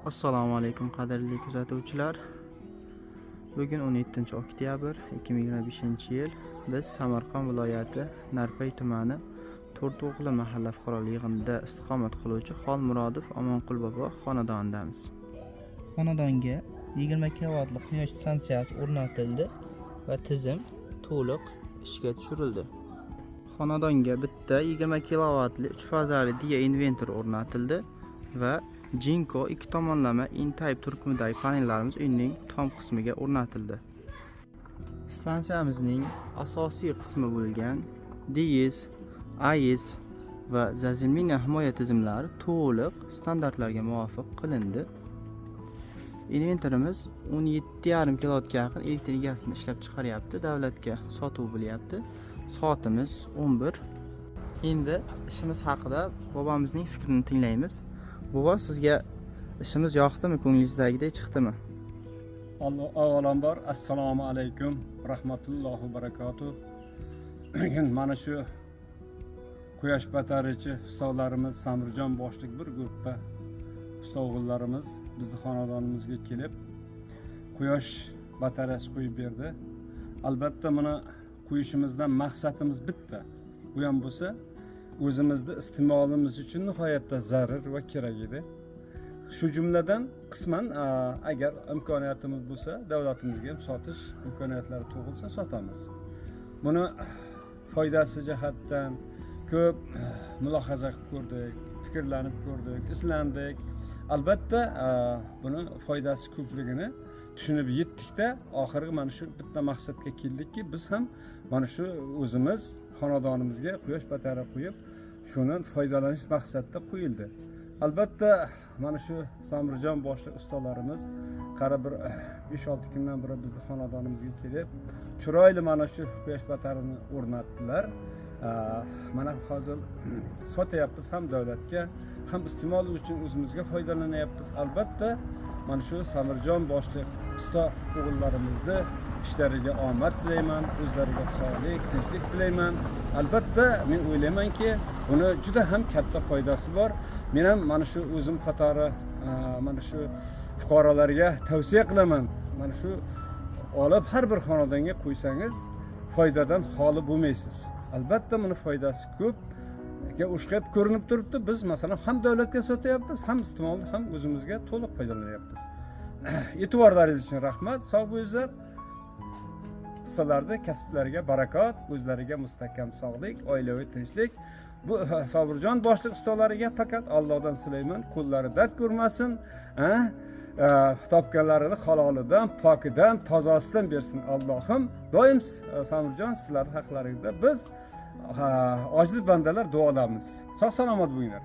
Assalomu alaykum qadrli kuzatuvchilar. Bugun 17-oktyabr 2025-yil. Biz Samarqand viloyati Narpay tumani To'rto'g'li mahalla fuqarolik yig'inida istiqomat qiluvchi Xolmurodov Omonqul bobo xonadonidamiz. Xonadonga 20 kilovatli quyosh stansiyasi o'rnatildi va tizim to'liq ishga tushirildi. Xonadonga bitta 20 kilovatli 3 fazali dia invertor o'rnatildi va Jinko 2 tomonlama in-type turkumidagi panellarimiz uyning tom qismiga o'rnatildi. Stansiyamizning asosiy qismi bo'lgan DIS, AIS va zazilminiya himoya tizimlari to'liq standartlarga muvofiq qilindi. Inventorimiz 17,5 kilovatga yaqin elektr energiyasini ishlab chiqaryapti. Davlatga sotuv bo'lyapti. Soatimiz 11. Endi ishimiz haqida bobomizning fikrini tinglaymiz. Bobo, sizga ishimiz yoqdimi? Ko'nglingizdagidek chiqdimi? Avvalambor assalomu alaykum rahmatullohi va barakatuh. Mana shu quyosh batareyachi ustolarimiz Samirjon boshliq bir gruppa usta o'g'illarimiz bizning xonadonimizga kelib quyosh batareyasi qo'yib berdi. Albatta buni qo'yishimizdan maqsadimiz bitta. Bu ham bo'lsa o'zimizning iste'molimiz uchun nihoyatda zarur va kerak edi. Shu jumladan qisman agar imkoniyatimiz bo'lsa, davlatimizga ham sotish imkoniyatlari tug'ilsa sotamiz. Buni foydasi jihatdan ko'p mulohaza qilib ko'rdik, fikrlanib ko'rdik, izlandik. Albatta buni foydasi ko'pligini tushunib yetdikda oxirgi mana shu bitta maqsadga keldikki, biz ham mana shu o'zimiz xonadonimizga quyosh batareya qo'yib, shuni foydalanish maqsadida qo'yildi. Albatta mana shu Samirjon boshliq ustolarimiz qarab bir 5-6 kundan beri bizning xonadonimizga kelib, chiroyli mana shu quyosh batareyani o'rnatdilar. Mana hozir sotyapmiz ham davlatga, ham iste'mol uchun o'zimizga foydalanyapmiz. Albatta mana shu Samirjon boshliq usta o'g'illarimizni ishlariga omad tilayman, o'zlariga sog'lik, tinchlik tilayman. Albatta men o'ylaymanki, buni juda ham katta foydasi bor. Men ham mana shu o'zim qatori mana shu fuqarolarga tavsiya qilaman. Mana shu olib har bir xonadonga qo'ysangiz foydadan xoli bo'lmaysiz. Albatta buni foydasi ko'p. O'xshab ko'rinib turibdi. Biz masalan ham davlatga sotyapmiz, ham iste'molni ham o'zimizga to'liq foydalanyapmiz. E'tiborlaringiz uchun rahmat. Sog' bo'linglar. Ustalarning kasblariga barakat, o'zlariga mustahkam sog'lik, oilaviy tinchlik. Bu Samirjon boshliq ustalariga faqat Allohdan so'rayman, qo'llari dard ko'rmasin, topganlarini halolidan, pokidan, tozasidan bersin Allohim. Doim Samirjon sizlar haqlaringizda biz ojiz bandalar duolarimiz. Sog' salomat bo'linglar.